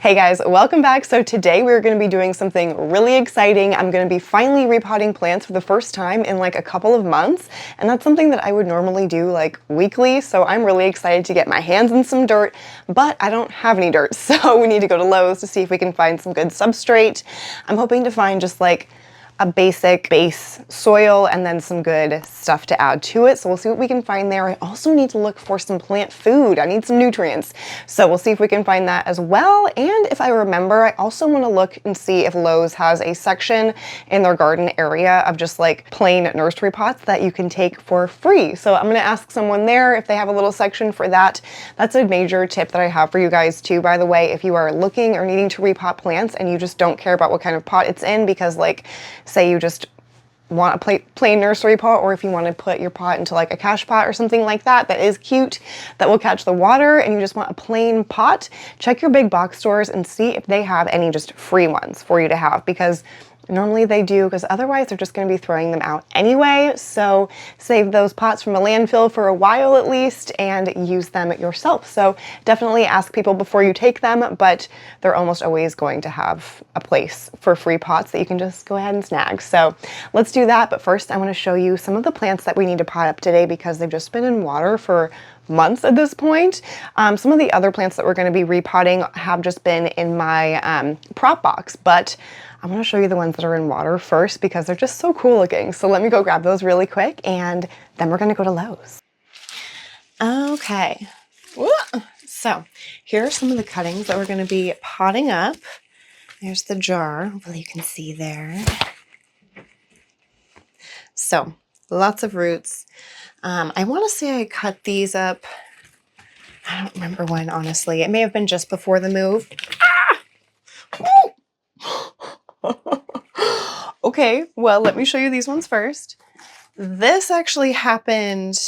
Hey guys, welcome back. So today we're going to be doing something really exciting. I'm going to be finally repotting plants for the first time in like a couple of months, and that's something that I would normally do like weekly, so I'm really excited to get my hands in some dirt, but I don't have any dirt, so we need to go to Lowe's to see if we can find some good substrate. I'm hoping to find just like a basic base soil and then some good stuff to add to it. So we'll see what we can find there. I also need to look for some plant food. I need some nutrients. So we'll see if we can find that as well. And if I remember, I also want to look and see if Lowe's has a section in their garden area of just like plain nursery pots that you can take for free. So I'm going to ask someone there if they have a little section for that. That's a major tip that I have for you guys too, by the way, if you are looking or needing to repot plants and you just don't care about what kind of pot it's in, because like, say you just want a plain nursery pot, or if you want to put your pot into like a cache pot or something like that, that is cute, that will catch the water, and you just want a plain pot, check your big box stores and see if they have any just free ones for you to have, because normally they do, because otherwise they're just going to be throwing them out anyway. So save those pots from a landfill for a while at least and use them yourself. So definitely ask people before you take them, but they're almost always going to have a place for free pots that you can just go ahead and snag. So let's do that. But first I want to show you some of the plants that we need to pot up today, because they've just been in water for months at this point. Some of the other plants that we're going to be repotting have just been in my prop box, but I'm going to show you the ones that are in water first because they're just so cool looking. So let me go grab those really quick and then we're going to go to Lowe's. Okay, so here are some of the cuttings that we're going to be potting up. There's the jar, hopefully you can see there. So lots of roots. I want to say I cut these up, I don't remember when, honestly. It may have been just before the move. Okay, well, let me show you these ones first. This actually happened,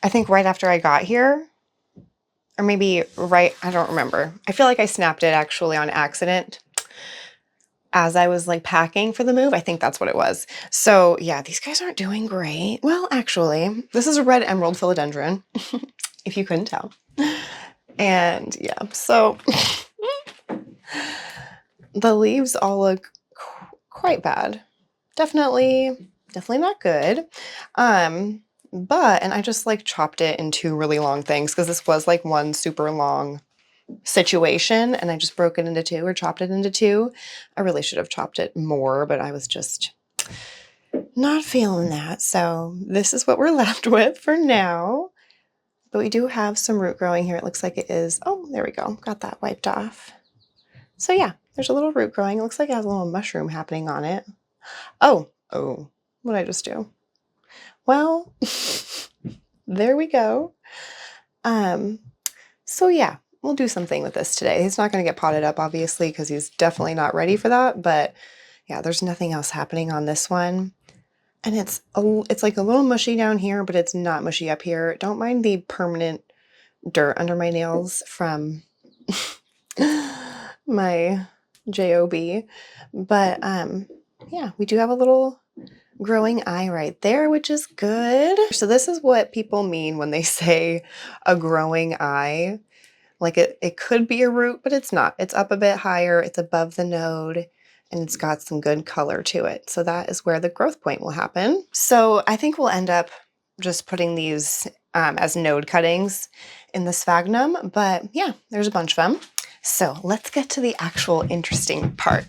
I think, right after I got here. Or maybe right, I don't remember. I feel like I snapped it actually on accident as I was like packing for the move. I think that's what it was. So yeah, these guys aren't doing great. Well, actually, this is a red emerald philodendron, if you couldn't tell. And yeah, so the leaves all look quite bad. Definitely not good. And I just like chopped it in two really long things because this was like one super long situation, and I just broke it into two, or chopped it into two. I really should have chopped it more, but I was just not feeling that. So this is what we're left with for now. But we do have some root growing here. It looks like it is, oh, there we go. Got that wiped off. So yeah, there's a little root growing. It looks like it has a little mushroom happening on it. Oh, what did I just do? Well, there we go. So yeah, we'll do something with this today. He's not going to get potted up, obviously, because he's definitely not ready for that. But yeah, there's nothing else happening on this one. And it's like a little mushy down here, but it's not mushy up here. Don't mind the permanent dirt under my nails from my job. But yeah, we do have a little growing eye right there, which is good. So this is what people mean when they say a growing eye. Like it could be a root, but it's not. It's up a bit higher, it's above the node, and it's got some good color to it. So that is where the growth point will happen. So I think we'll end up just putting these as node cuttings in the sphagnum, but yeah, there's a bunch of them. So let's get to the actual interesting part.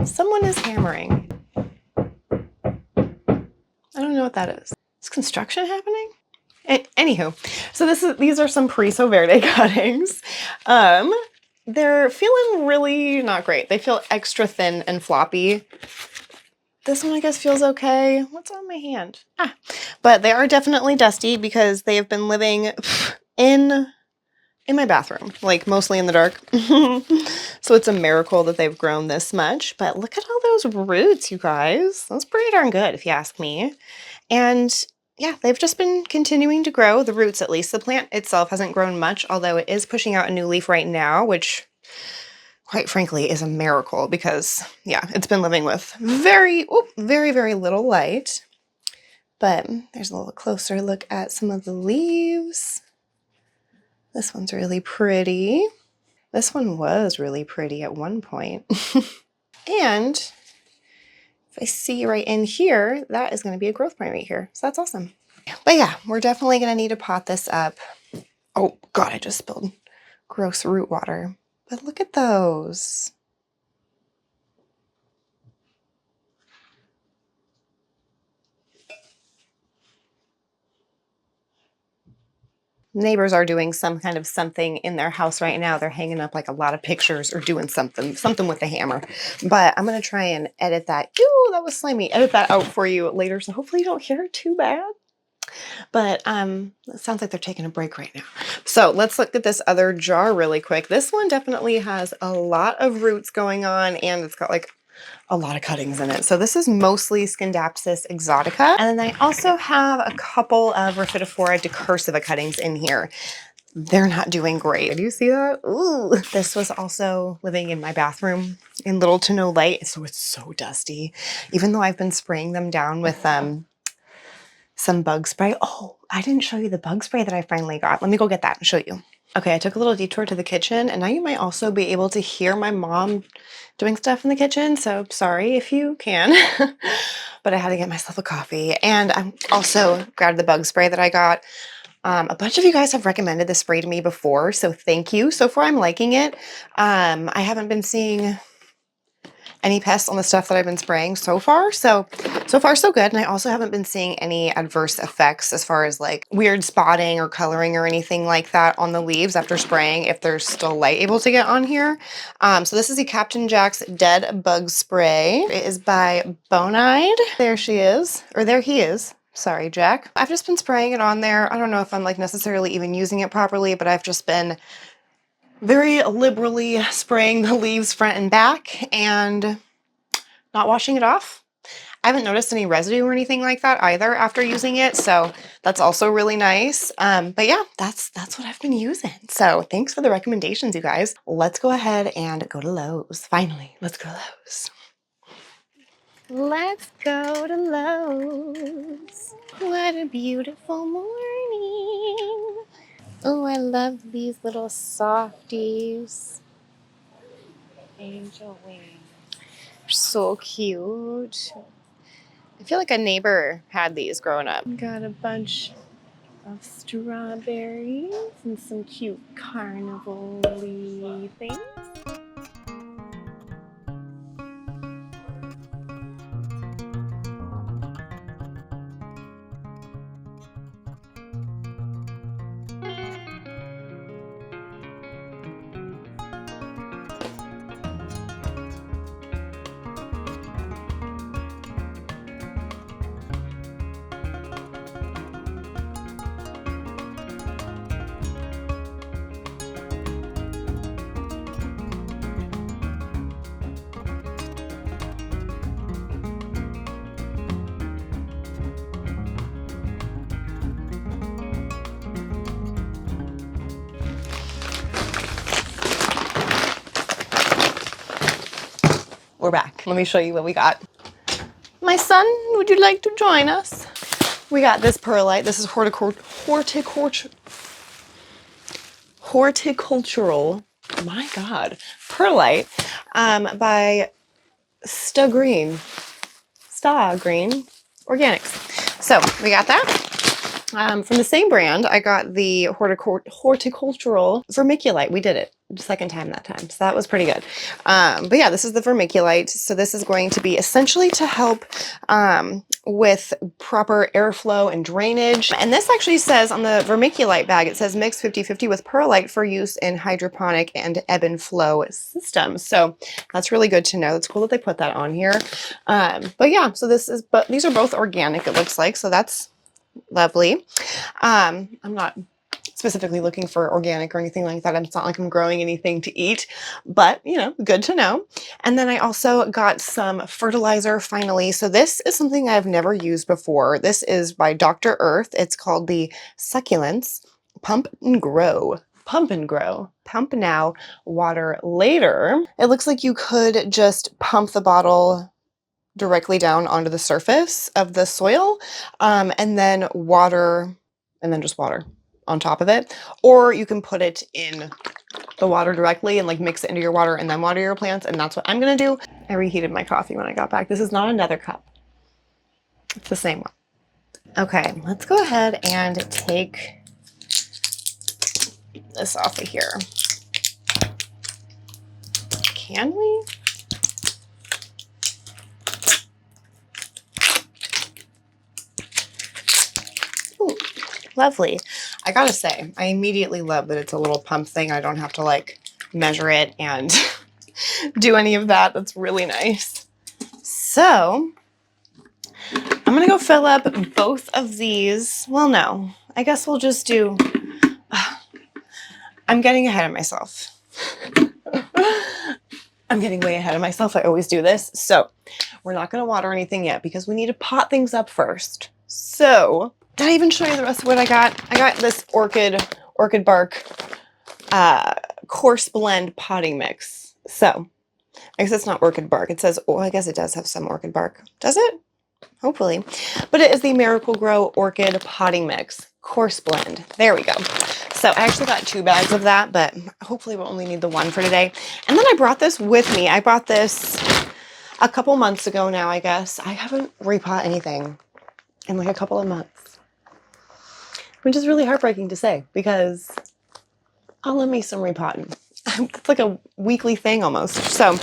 Someone is hammering. I don't know what that is. Is construction happening? Anywho, so these are some Chorizo Verde cuttings. They're feeling really not great. They feel extra thin and floppy. This one, I guess, feels okay. What's on my hand? But they are definitely dusty because they have been living in my bathroom, like mostly in the dark. So it's a miracle that they've grown this much. But look at all those roots, you guys. That's pretty darn good, if you ask me. And yeah, they've just been continuing to grow, the roots at least. The plant itself hasn't grown much, although it is pushing out a new leaf right now, which quite frankly is a miracle because yeah, it's been living with very, very little light. But there's a little closer look at some of the leaves. This one's really pretty. This one was really pretty at one point. And if I see right in here, that is going to be a growth point right here. So that's awesome. But yeah, we're definitely going to need to pot this up. Oh God, I just spilled gross root water. But look at those. Neighbors are doing some kind of something in their house right now. They're hanging up like a lot of pictures or doing something with the hammer. But I'm going to try and edit that. Ew, that was slimy. Edit that out for you later. So hopefully you don't hear it too bad. But it sounds like they're taking a break right now. So let's look at this other jar really quick. This one definitely has a lot of roots going on, and it's got like a lot of cuttings in it. So this is mostly Scindapsus exotica. And then I also have a couple of Rhaphidophora decursiva cuttings in here. They're not doing great. Do you see that? Ooh. This was also living in my bathroom in little to no light. So it's so dusty. Even though I've been spraying them down with some bug spray. Oh, I didn't show you the bug spray that I finally got. Let me go get that and show you. Okay, I took a little detour to the kitchen, and now you might also be able to hear my mom doing stuff in the kitchen, so sorry if you can. But I had to get myself a coffee, and I also grabbed the bug spray that I got. A bunch of you guys have recommended this spray to me before, so thank you. So far, I'm liking it. I haven't been seeing any pests on the stuff that I've been spraying so far. So far so good. And I also haven't been seeing any adverse effects as far as like weird spotting or coloring or anything like that on the leaves after spraying if there's still light able to get on here. So this is the Captain Jack's Dead Bug Spray. It is by Bonide. There she is, or there he is. Sorry, Jack. I've just been spraying it on there. I don't know if I'm like necessarily even using it properly, but I've just been very liberally spraying the leaves front and back and not washing it off. I haven't noticed any residue or anything like that either after using it, so that's also really nice. But yeah, that's what I've been using. So thanks for the recommendations, you guys. Let's go ahead and go to Lowe's. Finally, let's go to Lowe's. Let's go to Lowe's. What a beautiful morning. Oh, I love these little softies. Angel wings. They're so cute. I feel like a neighbor had these growing up. Got a bunch of strawberries and some cute carnival-y things. We're back. Let me show you what we got. My son, would you like to join us? We got this perlite. This is horticultural, my God, perlite by Sta Green Organics. So we got that. From the same brand, I got the horticultural vermiculite. We did it the second time that time, so that was pretty good. But yeah, this is the vermiculite. So this is going to be essentially to help with proper airflow and drainage. And this actually says on the vermiculite bag, it says mix 50-50 with perlite for use in hydroponic and ebb and flow systems. So that's really good to know. It's cool that they put that on here. But yeah, so these are both organic, it looks like, so that's lovely. I'm not specifically looking for organic or anything like that. It's not like I'm growing anything to eat, but you know, good to know. And then I also got some fertilizer finally. So this is something I've never used before. This is by Dr. Earth. It's called the Succulents Pump and Grow. Pump and Grow. Pump now, water later. It looks like you could just pump the bottle directly down onto the surface of the soil, and then water, and then just water on top of it, or you can put it in the water directly and like mix it into your water and then water your plants, and that's what I'm gonna do. I reheated my coffee when I got back. This is not another cup. It's the same one. Okay, let's go ahead and take this off of here. Can we? Ooh, lovely. I gotta say, I immediately love that it's a little pump thing. I don't have to like measure it and do any of that. That's really nice. So I'm gonna go fill up both of these. Well, no, I guess we'll just do, I'm getting ahead of myself. I'm getting way ahead of myself. I always do this. So we're not gonna water anything yet because we need to pot things up first. So did I even show you the rest of what I got? I got this Orchid bark coarse blend potting mix. So I guess it's not Orchid bark. It says, oh, I guess it does have some Orchid bark. Does it? Hopefully. But it is the Miracle-Gro Orchid potting mix coarse blend. There we go. So I actually got 2 bags of that, but hopefully we'll only need the 1 for today. And then I brought this with me. I bought this a couple months ago now, I guess. I haven't repot anything in like a couple of months, which is really heartbreaking to say because I'll love me some repotting. It's like a weekly thing almost. So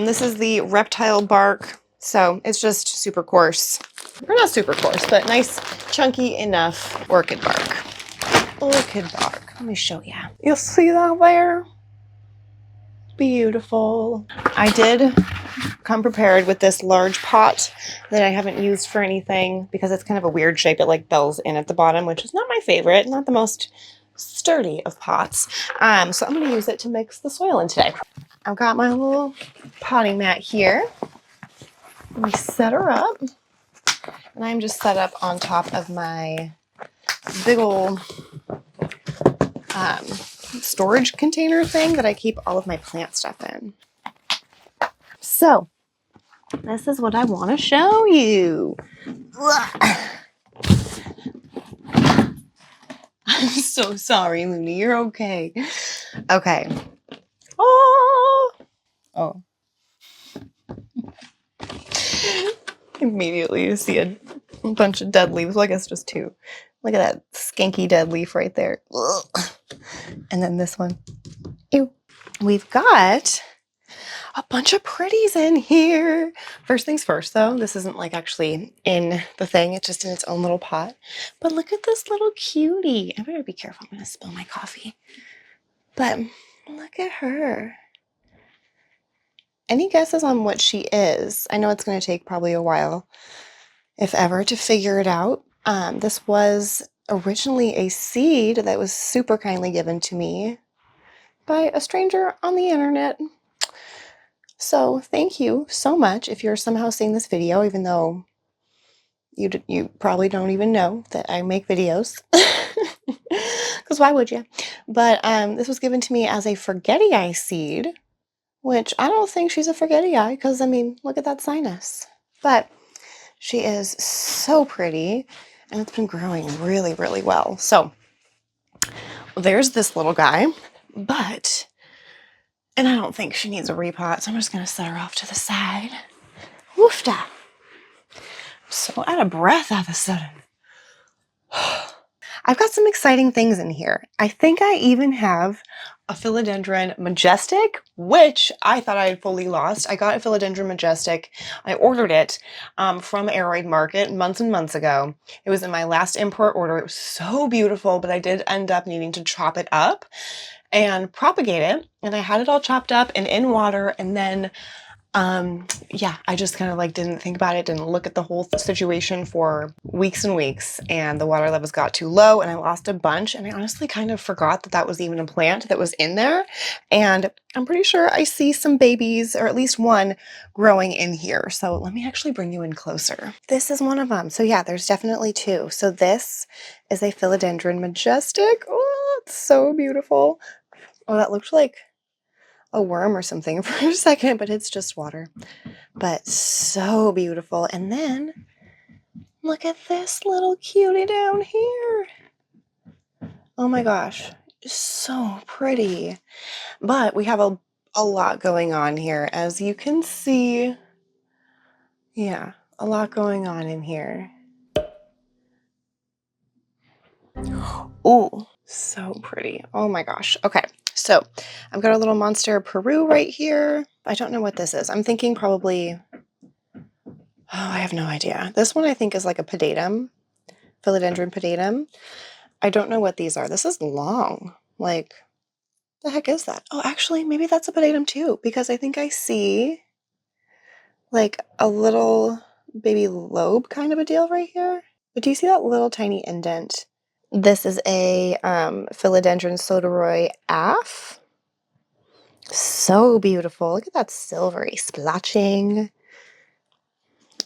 this is the reptile bark. So it's just super coarse, or not super coarse, but nice chunky enough orchid bark. Orchid bark. Let me show you. You'll see that there? Beautiful. I did come prepared with this large pot that I haven't used for anything because it's kind of a weird shape. It like bells in at the bottom, which is not my favorite, not the most sturdy of pots. So I'm going to use it to mix the soil in today. I've got my little potting mat here. Let me set her up. And I'm just set up on top of my big old storage container thing that I keep all of my plant stuff in. So this is what I want to show you. I'm so sorry, Looney. You're okay. Okay. Oh. Immediately you see a bunch of dead leaves. Well, I guess just 2. Look at that skanky dead leaf right there. And then this one. Ew. We've got a bunch of pretties in here. First things first, though, this isn't like actually in the thing. It's just in its own little pot. But look at this little cutie. I better be careful. I'm going to spill my coffee. But look at her. Any guesses on what she is? I know it's going to take probably a while, if ever, to figure it out. This was originally a seed that was super kindly given to me by a stranger on the internet. So thank you so much if you're somehow seeing this video, even though you probably don't even know that I make videos. Because why would you? But this was given to me as a forget-eye seed, which I don't think she's a forget-eye because, I mean, look at that sinus. But she is so pretty, and it's been growing really, really well. So there's this little guy, but, and I don't think she needs a repot, so I'm just going to set her off to the side. Woofda. I'm so out of breath all of a sudden. I've got some exciting things in here. I think I even have a Philodendron Majestic, which I thought I had fully lost. I got a Philodendron Majestic. I ordered it from Aroid Market months and months ago. It was in my last import order. It was so beautiful, but I did end up needing to chop it up and propagate it. And I had it all chopped up and in water, and then yeah, I just kind of like didn't think about it, didn't look at the whole situation for weeks and weeks, and the water levels got too low and I lost a bunch, and I honestly kind of forgot that that was even a plant that was in there. And I'm pretty sure I see some babies, or at least one, growing in here. So let me actually bring you in closer. This is one of them. So yeah, there's definitely 2. So this is a Philodendron Majestic. Oh, it's so beautiful. Oh, that looked like a worm or something for a second, but it's just water. But so beautiful. And then look at this little cutie down here. Oh my gosh, so pretty. But we have a lot going on here, as you can see. Yeah, a lot going on in here. Ooh, so pretty. Oh my gosh. Okay, so I've got a little Monstera Peru right here. I don't know what this is. I'm thinking probably, oh, I have no idea. This one I think is like a pedatum, Philodendron pedatum. I don't know what these are. This is long. Like, the heck is that? Oh, actually, maybe that's a pedatum too, because I think I see like a little baby lobe kind of a deal right here. But do you see that little tiny indent? This is a Philodendron Soderoy Af. So beautiful. Look at that silvery splotching.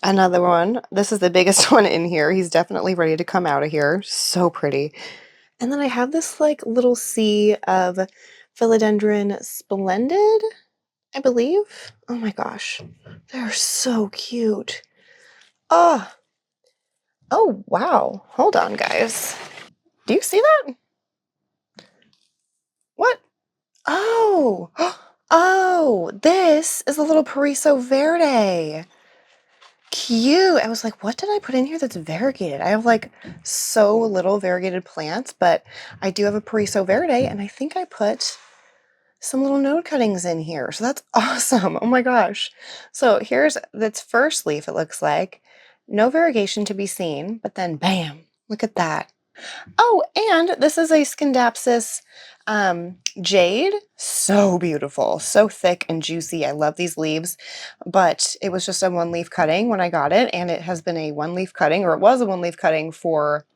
Another one. This is the biggest one in here. He's definitely ready to come out of here. So pretty. And then I have this like little sea of Philodendron Splendid, I believe. Oh my gosh. They're so cute. Oh. Oh, wow. Hold on, guys. Do you see that? What? Oh. Oh, this is a little Pariso Verde. Cute. I was like, what did I put in here that's variegated? I have like so little variegated plants, but I do have a Pariso Verde, and I think I put some little node cuttings in here. So that's awesome. Oh my gosh. So here's its first leaf, it looks like. No variegation to be seen, but then bam, look at that. Oh, and this is a Scindapsus jade. So beautiful, so thick and juicy. I love these leaves, but it was just a one leaf cutting when I got it, and it has been a one leaf cutting, or it was a one leaf cutting for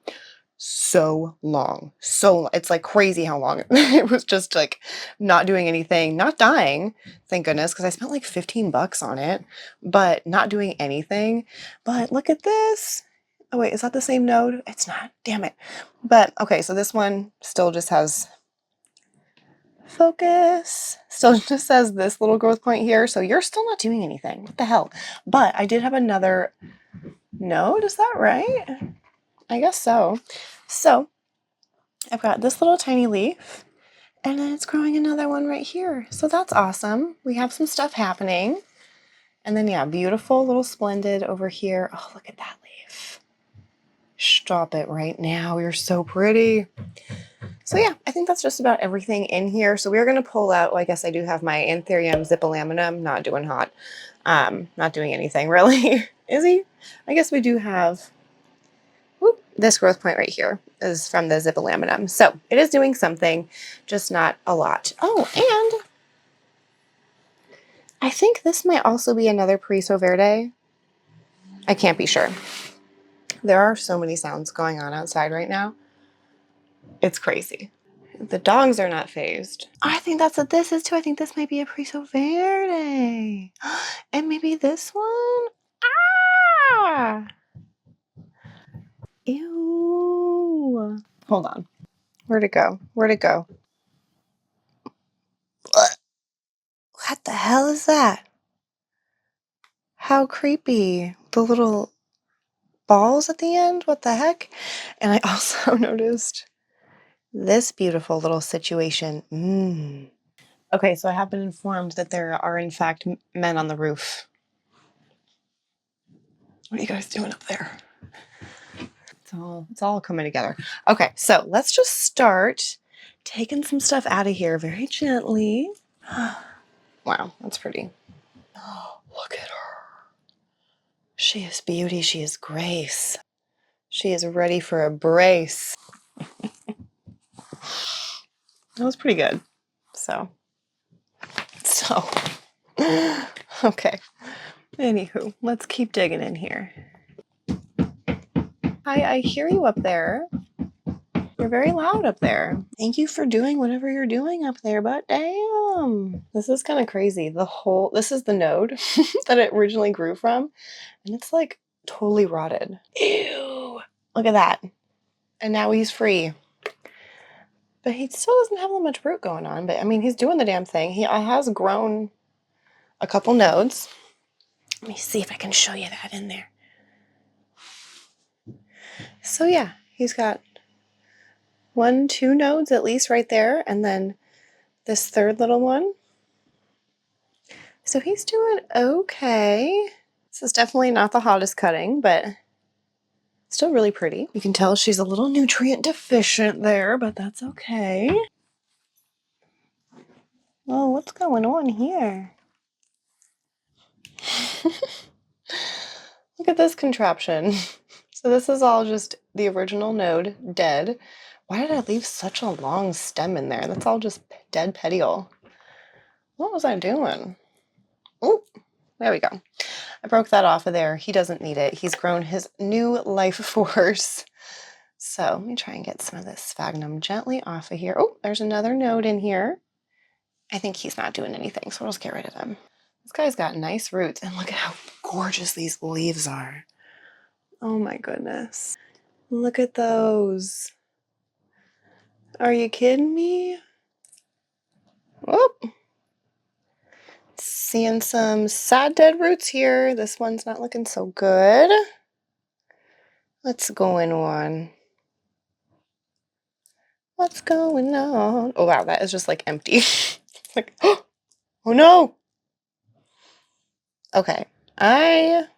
so long. So it's like crazy how long it was just like not doing anything, not dying, thank goodness, because I spent like 15 bucks on it, but not doing anything. But look at this. Oh wait, is that the same node? It's not, damn it. But okay, so this one still just has focus, still just has this little growth point here. So you're still not doing anything. What the hell? But I did have another node, is that right? I guess so. So I've got this little tiny leaf, and then it's growing another one right here. So that's awesome. We have some stuff happening. And then yeah, beautiful little splendid over here. Oh, look at that leaf. Stop it right now. You're so pretty. So yeah, I think that's just about everything in here. So we're going to pull out, well, I guess I do have my Anthurium zipolaminum, not doing hot. Not doing anything really. Is he? I guess we do have, whoop, this growth point right here is from the zipolaminum. So it is doing something, just not a lot. Oh, and I think this might also be another Pariso Verde. I can't be sure. There are so many sounds going on outside right now. It's crazy. The dogs are not phased. I think that's what this is too. I think this might be a Pariso Verde. And maybe this one? Ah! Ew. Hold on. Where'd it go? Where'd it go? What the hell is that? How creepy. The little balls at the end? What the heck? And I also noticed this beautiful little situation. Okay, so I have been informed that there are in fact men on the roof. What are you guys doing up there? It's all coming together. Okay, so let's just start taking some stuff out of here very gently. Wow, that's pretty. Oh, look at her. She is beauty, she is grace. She is ready for a brace. That was pretty good. So, okay. Anywho, let's keep digging in here. Hi, I hear you up there. You're very loud up there. Thank you for doing whatever you're doing up there, but damn. This is kind of crazy. This is the node that it originally grew from, and it's like totally rotted. Ew. Look at that. And now he's free. But he still doesn't have that much root going on, but I mean, he's doing the damn thing. He has grown a couple nodes. Let me see if I can show you that in there. So yeah, he's got 2 nodes at least right there, and then this third little one. So he's doing okay. This is definitely not the hottest cutting, but still really pretty. You can tell she's a little nutrient deficient there, but that's okay. Oh, what's going on here? Look at this contraption. So this is all just the original node, dead. Why did I leave such a long stem in there? That's all just dead petiole. What was I doing? Oh, there we go. I broke that off of there. He doesn't need it. He's grown his new life force. So let me try and get some of this sphagnum gently off of here. Oh, there's another node in here. I think he's not doing anything, so I'll just get rid of him. This guy's got nice roots, and look at how gorgeous these leaves are. Oh my goodness. Look at those. Are you kidding me? Whoop. Seeing some sad dead roots here. This one's not looking so good. What's going on? What's going on? Oh wow, that is just like empty. It's like, oh no. Okay, I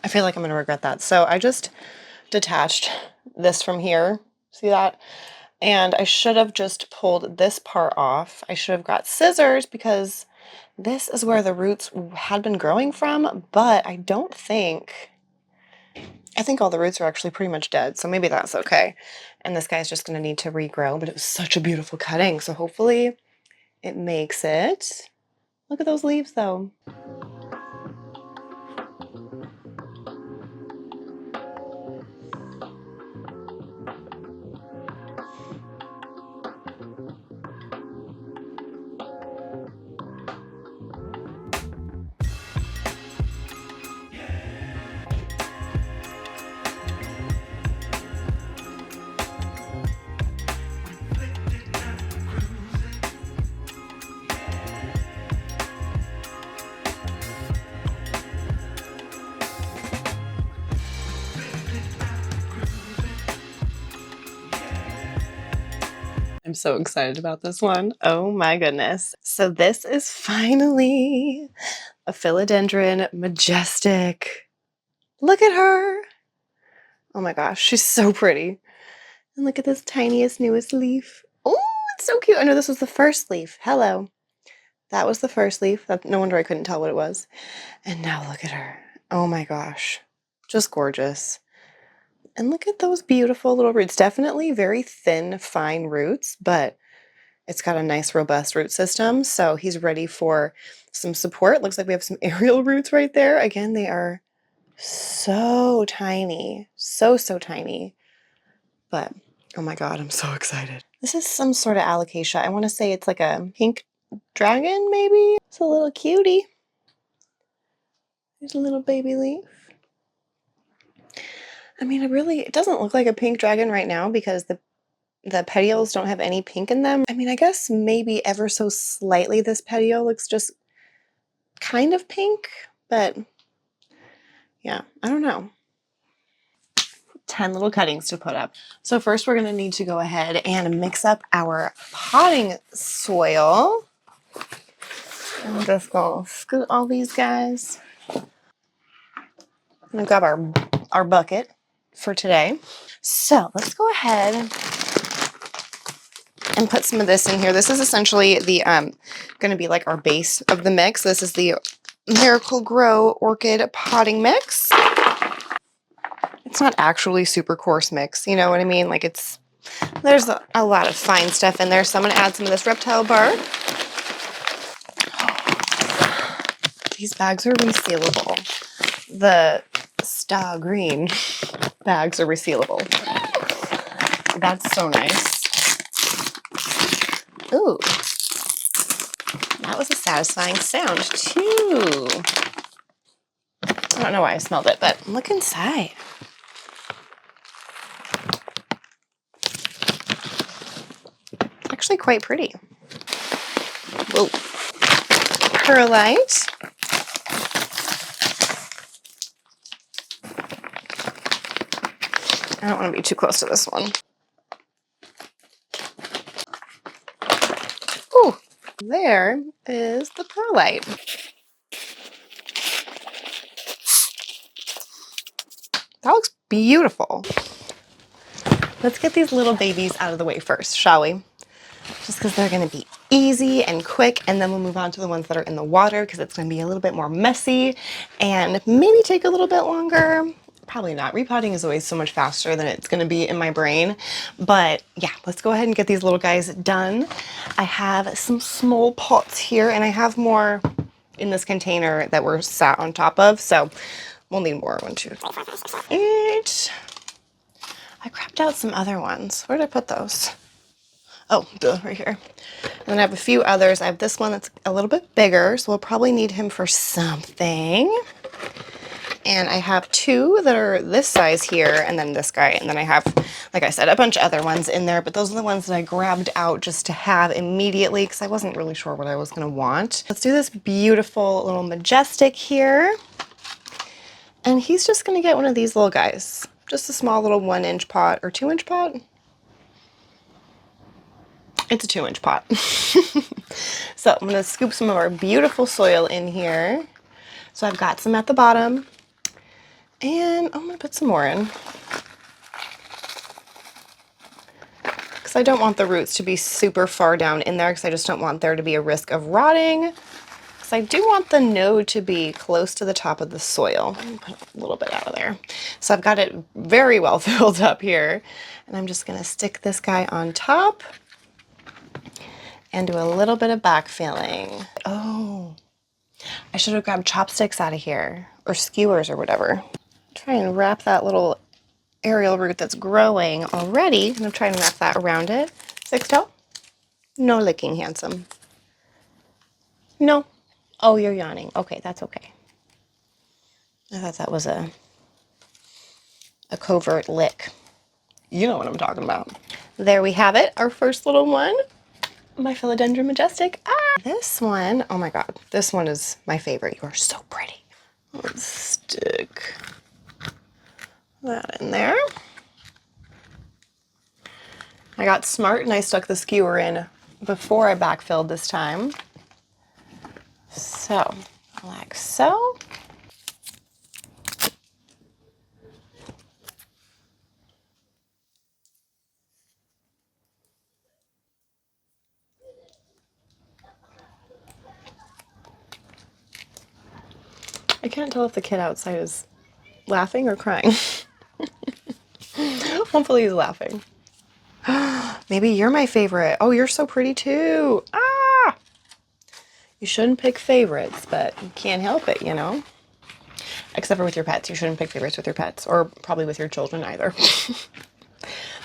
feel like I'm gonna regret that. So I just detached this from here. See that? And I should have just pulled this part off. I should have got scissors because this is where the roots had been growing from, but I think all the roots are actually pretty much dead, so maybe that's okay. And this guy's just going to need to regrow, but it was such a beautiful cutting, so hopefully it makes it. Look at those leaves though. I'm so excited about this one. Oh my goodness. So this is finally a Philodendron Majestic. Look at her. Oh my gosh, she's so pretty. And look at this tiniest, newest leaf. Oh, it's so cute. I know this was the first leaf. Hello. That was the first leaf. No wonder I couldn't tell what it was. And now look at her. Oh my gosh. Just gorgeous. And look at those beautiful little roots. Definitely very thin, fine roots, but it's got a nice, robust root system. So he's ready for some support. Looks like we have some aerial roots right there. Again, they are so tiny. So tiny. But, oh my god, I'm so excited. This is some sort of alocasia. I want to say it's like a pink dragon, maybe? It's a little cutie. There's a little baby leaf. I mean, it doesn't look like a pink dragon right now because the petioles don't have any pink in them. I mean, I guess maybe ever so slightly this petiole looks just kind of pink, but yeah, I don't know. 10 little cuttings to put up. So first we're going to need to go ahead and mix up our potting soil. I'm just going to scoot all these guys. I'm going to grab our bucket for today. So let's go ahead and put some of this in here. This is essentially the going to be like our base of the mix. This is the Miracle-Gro Orchid potting mix. It's not actually super coarse mix, you know what I mean? Like there's a lot of fine stuff in there. So I'm going to add some of this reptile bark. These bags are resealable. The Star Green bags are resealable. That's so nice. Ooh, that was a satisfying sound too. I don't know why I smelled it, but look inside. Actually quite pretty. Whoa. Perlite. I don't want to be too close to this one. Ooh, there is the perlite. That looks beautiful. Let's get these little babies out of the way first, shall we? Just because they're going to be easy and quick, and then we'll move on to the ones that are in the water because it's going to be a little bit more messy and maybe take a little bit longer. Probably not. Repotting is always so much faster than it's going to be in my brain. But yeah, let's go ahead and get these little guys done. I have some small pots here, and I have more in this container that we're sat on top of. So we'll need more. 1, 2, 3, 4, 5, 6, 7, 8. I crapped out some other ones. Where did I put those? Oh, duh, right here. And then I have a few others. I have this one that's a little bit bigger, so we'll probably need him for something. And I have 2 that are this size here, and then this guy. And then I have, like I said, a bunch of other ones in there, but those are the ones that I grabbed out just to have immediately because I wasn't really sure what I was going to want. Let's do this beautiful little Majestic here. And he's just going to get one of these little guys. Just a small little 1-inch pot or 2-inch pot. It's a 2-inch pot. So I'm going to scoop some of our beautiful soil in here. So I've got some at the bottom. And I'm going to put some more in. Because I don't want the roots to be super far down in there because I just don't want there to be a risk of rotting. Because I do want the node to be close to the top of the soil. Let me put a little bit out of there. So I've got it very well filled up here. And I'm just going to stick this guy on top. And do a little bit of backfilling. Oh, I should have grabbed chopsticks out of here, or skewers or whatever. Try and wrap that little aerial root that's growing already. I'm gonna try and wrap that around it. 6-toe? No licking, handsome. No. Oh, you're yawning. Okay, that's okay. I thought that was a covert lick. You know what I'm talking about. There we have it, our first little one. My Philodendron Majestic. Ah! This one, oh my god, this one is my favorite. You are so pretty. Let's stick that in there. I got smart and I stuck the skewer in before I backfilled this time. So, like so. I can't tell if the kid outside is laughing or crying. Hopefully he's laughing. Maybe you're my favorite. Oh, you're so pretty too. Ah! You shouldn't pick favorites, but you can't help it, you know? Except for with your pets. You shouldn't pick favorites with your pets, or probably with your children either.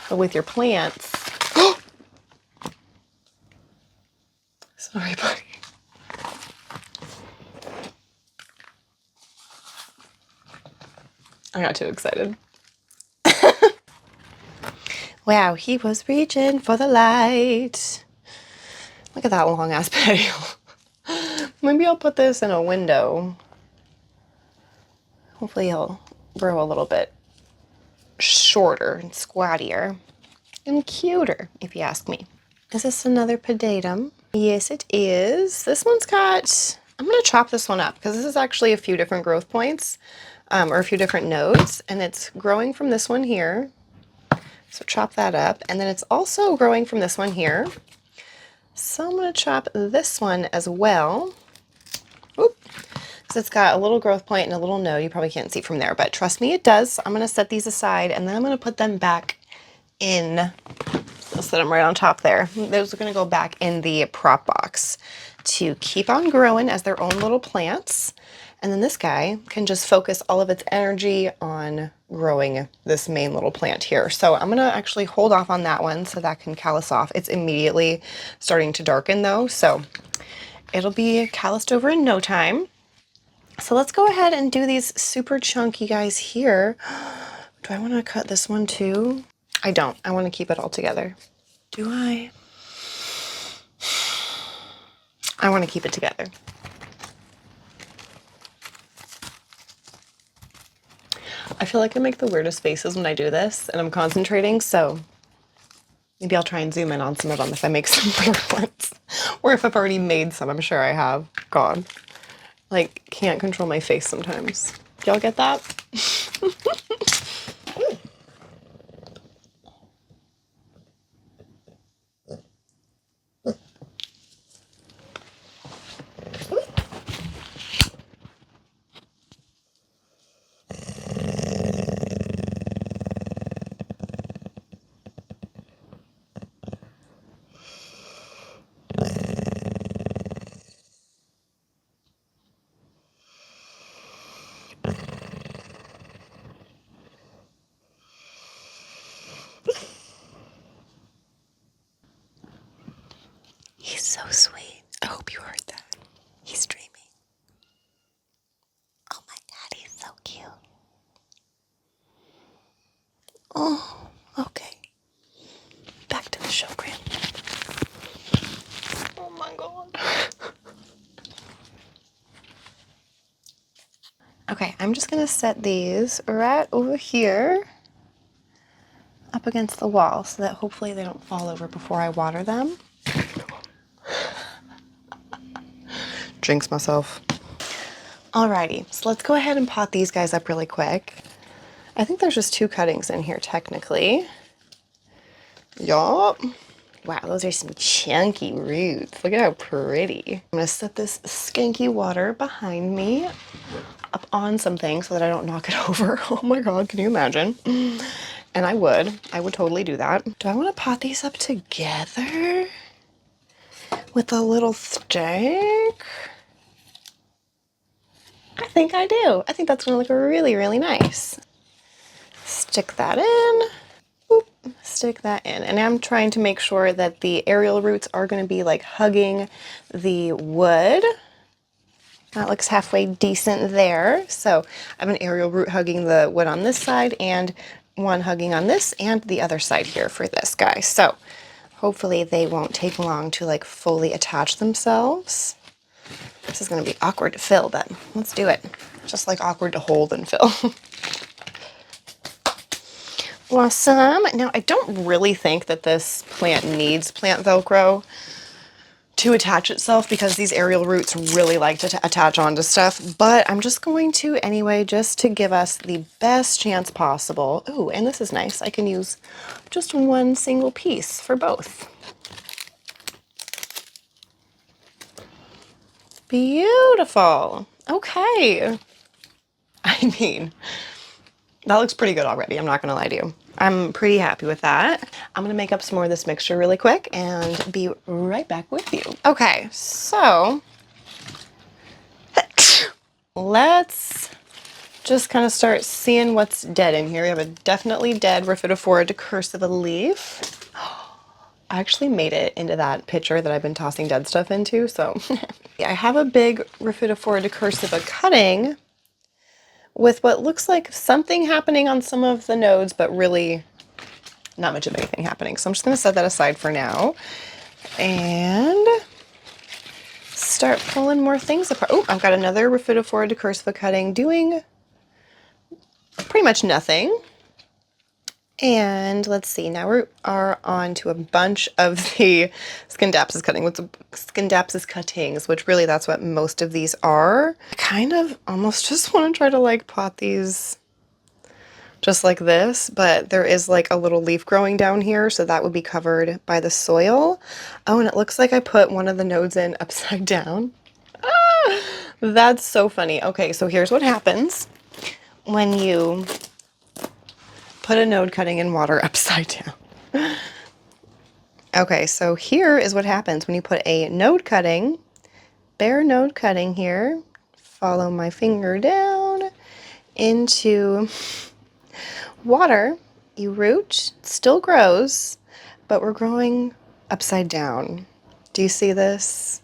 But with your plants... Sorry, buddy. I got too excited. Wow, he was reaching for the light. Look at that long ass patio. Maybe I'll put this in a window. Hopefully he'll grow a little bit shorter and squattier and cuter, if you ask me. Is this another pedatum? Yes, it is. This one's got, I'm going to chop this one up because this is actually a few different growth points or a few different nodes, and it's growing from this one here. So chop that up, and then it's also growing from this one here. So I'm going to chop this one as well. Oop. So it's got a little growth point and a little node. You probably can't see from there, but trust me, it does. I'm going to set these aside, and then I'm going to put them back in. I'll set them right on top there. Those are going to go back in the prop box to keep on growing as their own little plants. And then this guy can just focus all of its energy on growing this main little plant here. So I'm going to actually hold off on that one so that can callus off. It's immediately starting to darken though, so it'll be calloused over in no time. So let's go ahead and do these super chunky guys here. Do I want to cut this one too? I don't. I want to keep it all together. Do I? I want to keep it together. I feel like I make the weirdest faces when I do this and I'm concentrating, so maybe I'll try and zoom in on some of them if I make some better ones. Or if I've already made some, I'm sure I have. God. Like, can't control my face sometimes. Do y'all get that? He's so sweet. I hope you heard that. He's dreaming. Oh my God, he's so cute. Oh, okay. Back to the show, Graham. Oh my God. Okay, I'm just gonna set these right over here up against the wall so that hopefully they don't fall over before I water them. Jinx myself. Alrighty, so let's go ahead and pot these guys up really quick. I think there's just 2 cuttings in here technically. Yup. Wow, those are some chunky roots. Look at how pretty. I'm gonna set this skanky water behind me up on something so that I don't knock it over. Oh my God, can you imagine? And I would totally do that. Do I want to pot these up together with a little stick? I think I do. I think that's gonna look really, really nice. Stick that in. Boop, stick that in. And I'm trying to make sure that the aerial roots are gonna be like hugging the wood. That looks halfway decent there. So I have an aerial root hugging the wood on this side and one hugging on this and the other side here for this guy. So hopefully they won't take long to like fully attach themselves. This is gonna be awkward to fill, but let's do it. Just like awkward to hold and fill. Awesome. Now I don't really think that this plant needs plant Velcro to attach itself because these aerial roots really like to attach onto stuff, but I'm just going to anyway, just to give us the best chance possible. Ooh, and this is nice. I can use just one single piece for both. Beautiful. Okay. I mean, that looks pretty good already. I'm not gonna lie to you. I'm pretty happy with that. I'm gonna make up some more of this mixture really quick and be right back with you. Okay, so let's just kind of start seeing what's dead in here. We have a definitely dead Rephotophora decursiva leaf. I actually made it into that pitcher that I've been tossing dead stuff into, so. I have a big Rephotophora decursiva cutting with what looks like something happening on some of the nodes, but really not much of anything happening. So I'm just gonna set that aside for now and start pulling more things apart. Oh, I've got another Rephotophora decursiva cutting doing pretty much nothing. And let's see, now we are on to a bunch of the Scindapsus cuttings, which really that's what most of these are. I kind of almost just want to try to like pot these just like this, but there is like a little leaf growing down here, so that would be covered by the soil. Oh, and it looks like I put one of the nodes in upside down. Ah, that's so funny. Okay, so here's what happens when you put a node cutting in water upside down. Okay, so here is what happens when you put a node cutting, bare node cutting here, follow my finger down into water, you root, it still grows, but we're growing upside down. Do you see this?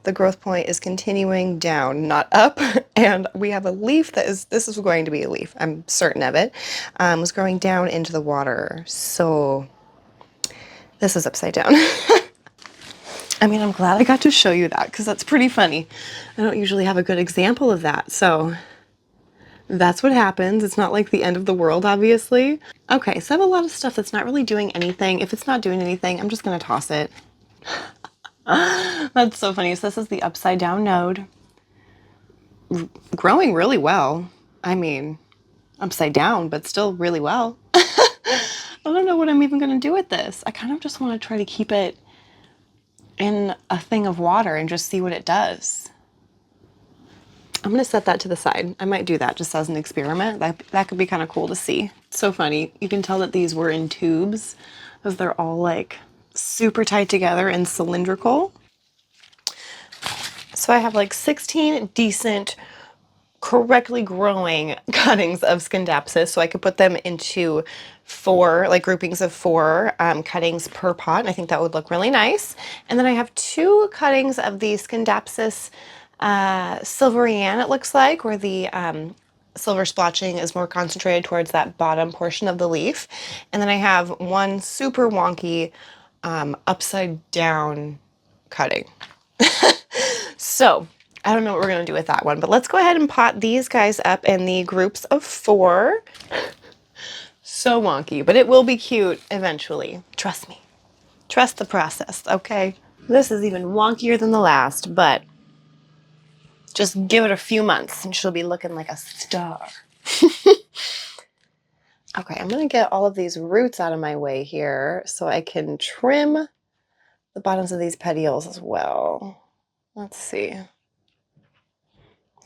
The growth point is continuing down, not up, and we have a leaf that is, this is going to be a leaf, I'm certain of it, was growing down into the water. So this is upside down. I mean, I'm glad I got to show you that because that's pretty funny. I don't usually have a good example of that, so That's what happens. It's not like the end of the world, obviously. Okay, so I have a lot of stuff that's not really doing anything. If it's not doing anything, I'm just gonna toss it. That's so funny. So this is the upside down node. Growing really well. I mean, upside down, but still really well. I don't know what I'm even gonna do with this. I kind of just want to try to keep it in a thing of water and just see what it does. I'm gonna set that to the side. I might do that just as an experiment. That could be kind of cool to see. So funny. You can tell that these were in tubes because they're all like super tight together and cylindrical. So I have like 16 decent, correctly growing cuttings of Scindapsus, so I could put them into 4, like groupings of 4 cuttings per pot, and I think that would look really nice. And then I have 2 cuttings of the Scindapsus Silverian, it looks like, where the silver splotching is more concentrated towards that bottom portion of the leaf. And then I have 1 super wonky upside down cutting. So I don't know what we're gonna do with that one, but let's go ahead and pot these guys up in the groups of 4. So wonky, but it will be cute eventually. Trust me. Trust the process, okay? This is even wonkier than the last, but just give it a few months and she'll be looking like a star. Okay, I'm gonna get all of these roots out of my way here so I can trim the bottoms of these petioles as well. Let's see.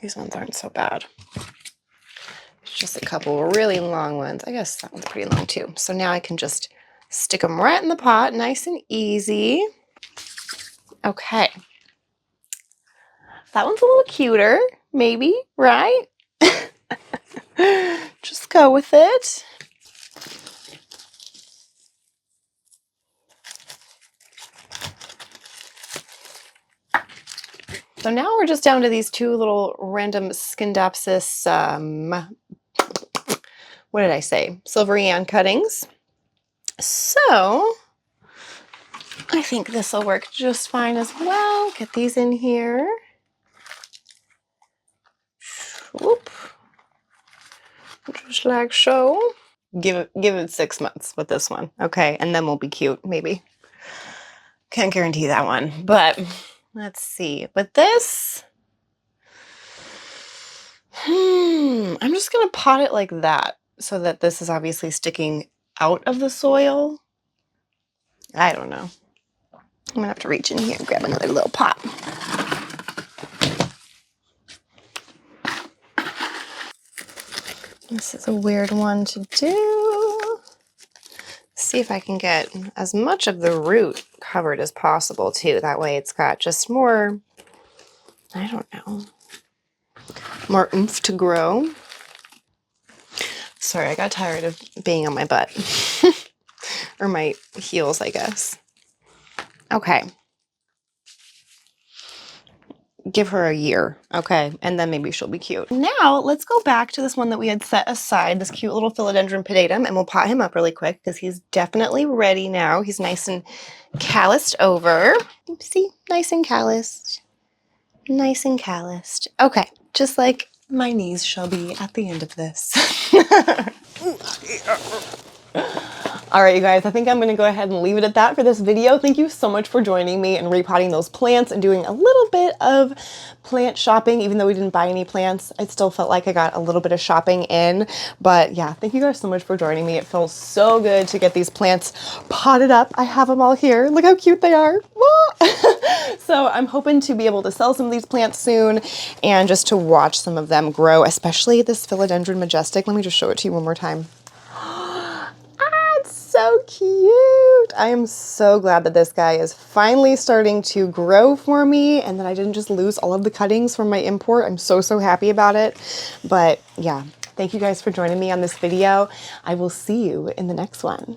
These ones aren't so bad. It's just a couple really long ones. I guess that one's pretty long too. So now I can just stick them right in the pot, nice and easy. Okay. That one's a little cuter, maybe, right? Just go with it. So now we're just down to these 2 little random Scindapsus, what did I say? Silverian cuttings. So I think this will work just fine as well. Get these in here. Whoop. Just like so. Give it 6 months with this one. Okay, and then we'll be cute, maybe. Can't guarantee that one, but let's see. With this, I'm just gonna pot it like that so that this is obviously sticking out of the soil. I don't know. I'm gonna have to reach in here and grab another little pot. This is a weird one to do. See if I can get as much of the root covered as possible too. That way it's got just more, I don't know, more oomph to grow. Sorry, I got tired of being on my butt. Or my heels, I guess. Okay. Give her a year, okay, and then maybe she'll be cute. Now, let's go back to this one that we had set aside, this cute little Philodendron pedatum, and we'll pot him up really quick because he's definitely ready now. He's nice and calloused over. See, nice and calloused. Nice and calloused. Okay, just like my knees shall be at the end of this. All right, you guys, I think I'm gonna go ahead and leave it at that for this video. Thank you so much for joining me and repotting those plants and doing a little bit of plant shopping. Even though we didn't buy any plants, I still felt like I got a little bit of shopping in. But yeah, thank you guys so much for joining me. It feels so good to get these plants potted up. I have them all here. Look how cute they are. So I'm hoping to be able to sell some of these plants soon and just to watch some of them grow, especially this Philodendron Majestic. Let me just show it to you one more time. So cute. I am so glad that this guy is finally starting to grow for me and that I didn't just lose all of the cuttings from my import. I'm so happy about it. But yeah, thank you guys for joining me on this video. I will see you in the next one.